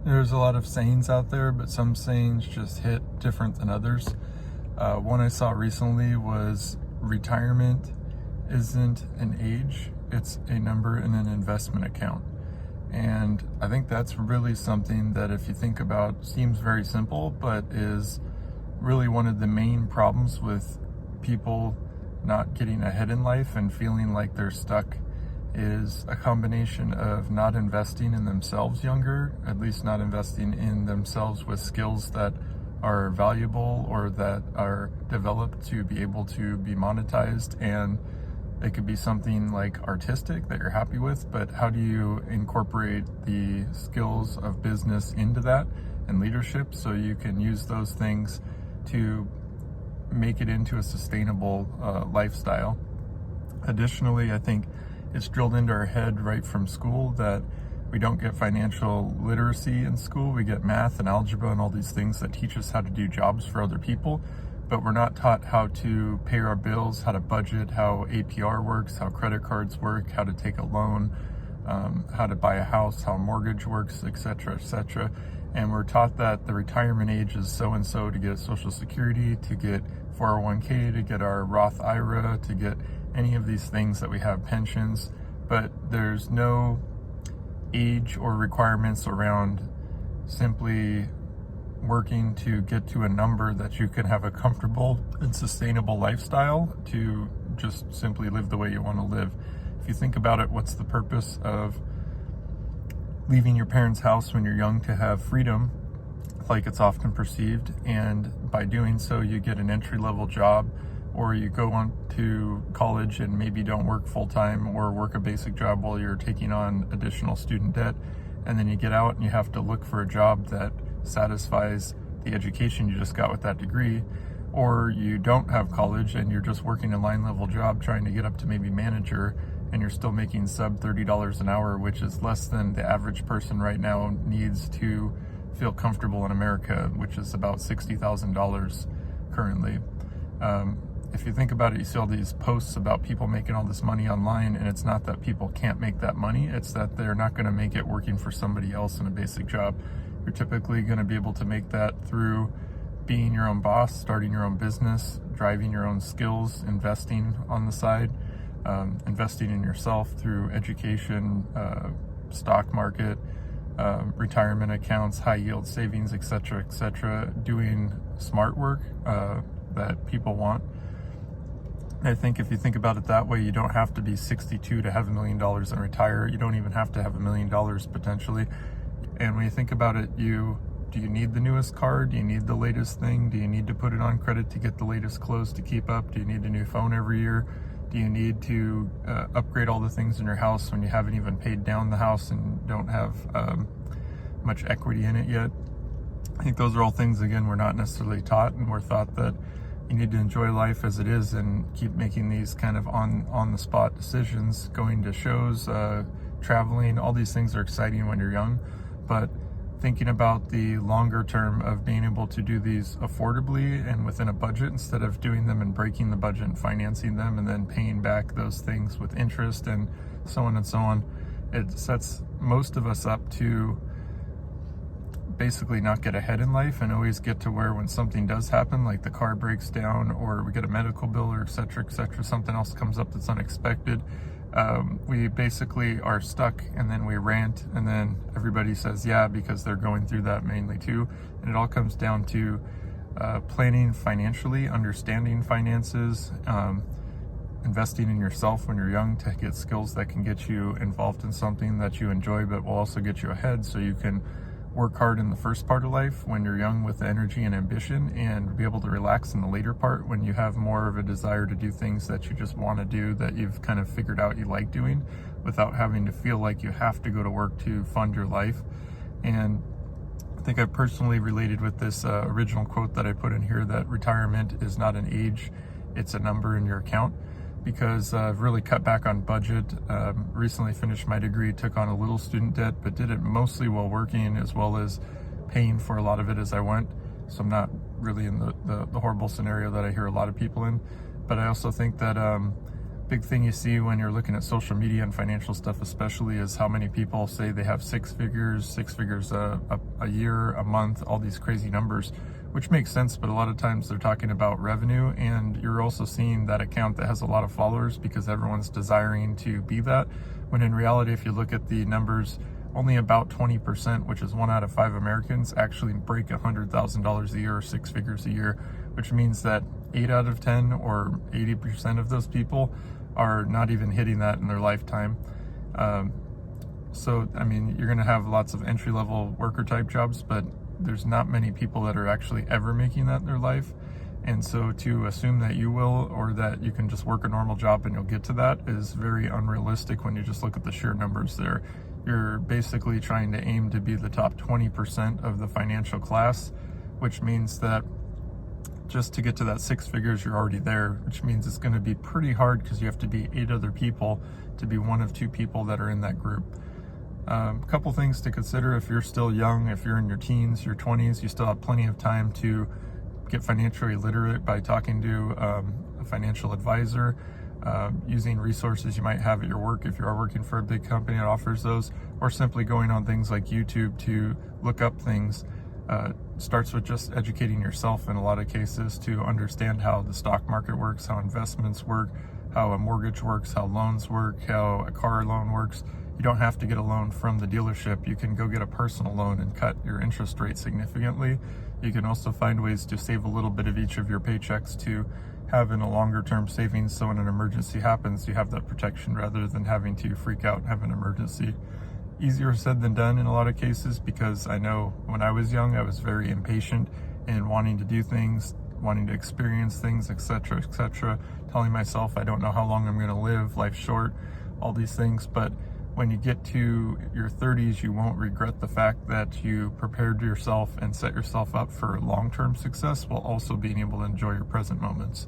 There's a lot of sayings out there, but some sayings just hit different than others. One I saw recently was retirement isn't an age, it's a number in an investment account. And I think that's really something that, if you think about, seems very simple, but is really one of the main problems with people not getting ahead in life and feeling like they're stuck, is a combination of not investing in themselves younger, at least not investing in themselves with skills that are valuable or that are developed to be able to be monetized. And it could be something like artistic that you're happy with, but how do you incorporate the skills of business into that and leadership so you can use those things to make it into a sustainable lifestyle? Additionally, I think it's drilled into our head right from school that we don't get financial literacy in school. We get math and algebra and all these things that teach us how to do jobs for other people, but we're not taught how to pay our bills, how to budget, how APR works, how credit cards work, how to take a loan, how to buy a house, how a mortgage works, etc., etc. And we're taught that the retirement age is so-and-so to get Social Security, to get 401k, to get our Roth IRA, to get any of these things that we have, pensions, but there's no age or requirements around simply working to get to a number that you can have a comfortable and sustainable lifestyle to just simply live the way you want to live. If you think about it, what's the purpose of leaving your parents' house when you're young? To have freedom, like it's often perceived, and by doing so you get an entry-level job, or you go on to college and maybe don't work full-time or work a basic job while you're taking on additional student debt, and then you get out and you have to look for a job that satisfies the education you just got with that degree. Or you don't have college and you're just working a line-level job trying to get up to maybe manager, and you're still making sub $30 an hour, which is less than the average person right now needs to feel comfortable in America, which is about $60,000 currently. If you think about it, you see all these posts about people making all this money online, and it's not that people can't make that money, it's that they're not going to make it working for somebody else in a basic job. You're typically going to be able to make that through being your own boss, starting your own business, driving your own skills, investing on the side, investing in yourself through education, stock market, retirement accounts, high yield savings, etc., etc., doing smart work that people want. I think if you think about it that way, you don't have to be 62 to have $1 million and retire. You don't even have to have $1 million potentially. And when you think about it, do you need the newest car? Do you need the latest thing? Do you need to put it on credit to get the latest clothes to keep up? Do you need a new phone every year? Do you need to upgrade all the things in your house when you haven't even paid down the house and don't have much equity in it yet? I think those are all things, again, we're not necessarily taught, and we're thought that you need to enjoy life as it is and keep making these kind of on-the-spot decisions, going to shows, traveling. All these things are exciting when you're young, but thinking about the longer term of being able to do these affordably and within a budget, instead of doing them and breaking the budget and financing them and then paying back those things with interest and so on and so on, it sets most of us up to basically not get ahead in life and always get to where, when something does happen, like the car breaks down or we get a medical bill or etc., something else comes up that's unexpected, we basically are stuck, and then we rant, and then everybody says yeah, because they're going through that mainly too. And it all comes down to planning financially, understanding finances, investing in yourself when you're young to get skills that can get you involved in something that you enjoy but will also get you ahead, so you can work hard in the first part of life when you're young with energy and ambition, and be able to relax in the later part when you have more of a desire to do things that you just want to do, that you've kind of figured out you like doing, without having to feel like you have to go to work to fund your life. And I think I've personally related with this original quote that I put in here, that retirement is not an age, it's a number in your account. Because I've really cut back on budget. Recently finished my degree, took on a little student debt, but did it mostly while working, as well as paying for a lot of it as I went. So I'm not really in the horrible scenario that I hear a lot of people in. But I also think that Big thing you see when you're looking at social media and financial stuff especially is how many people say they have six figures a year, a month, all these crazy numbers, which makes sense, but a lot of times they're talking about revenue, and you're also seeing that account that has a lot of followers because everyone's desiring to be that, when in reality, if you look at the numbers, only about 20%, which is 1 out of 5 Americans, actually break $100,000 a year or six figures a year, which means that 8 out of 10 or 80% of those people are not even hitting that in their lifetime. So, I mean, you're going to have lots of entry-level worker type jobs, but there's not many people that are actually ever making that in their life. And so to assume that you will, or that you can just work a normal job and you'll get to that, is very unrealistic when you just look at the sheer numbers there. You're basically trying to aim to be the top 20% of the financial class, which means that just to get to that six figures, you're already there, which means it's going to be pretty hard because you have to be 8 other people to be one of 2 people that are in that group. A couple things to consider if you're still young, if you're in your teens, your 20s, you still have plenty of time to get financially literate by talking to a financial advisor, using resources you might have at your work if you are working for a big company that offers those, or simply going on things like YouTube to look up things. Starts with just educating yourself in a lot of cases to understand how the stock market works, how investments work, how a mortgage works, how loans work, how a car loan works. You don't have to get a loan from the dealership. You can go get a personal loan and cut your interest rate significantly. You can also find ways to save a little bit of each of your paychecks to have in a longer term savings, so when an emergency happens, you have that protection rather than having to freak out and have an emergency. Easier said than done in a lot of cases, because I know when I was young, I was very impatient and wanting to do things, wanting to experience things, etc., etc., telling myself I don't know how long I'm going to live, life's short, all these things. But when you get to your 30s, you won't regret the fact that you prepared yourself and set yourself up for long-term success while also being able to enjoy your present moments.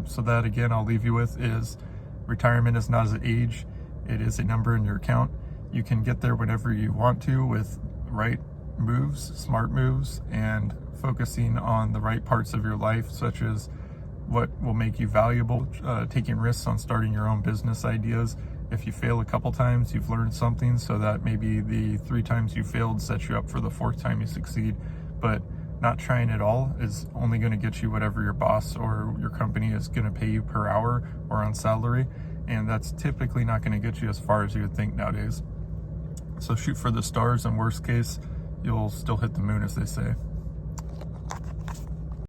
So that, again, I'll leave you with is retirement is not an age, it is a number in your account. You can get there whenever you want to with right moves, smart moves, and focusing on the right parts of your life, such as what will make you valuable, taking risks on starting your own business ideas. If you fail a couple times, you've learned something, so that maybe the 3 times you failed sets you up for the 4th time you succeed. But not trying at all is only going to get you whatever your boss or your company is going to pay you per hour or on salary, and that's typically not going to get you as far as you would think nowadays. So shoot for the stars, and worst case, you'll still hit the moon, as they say.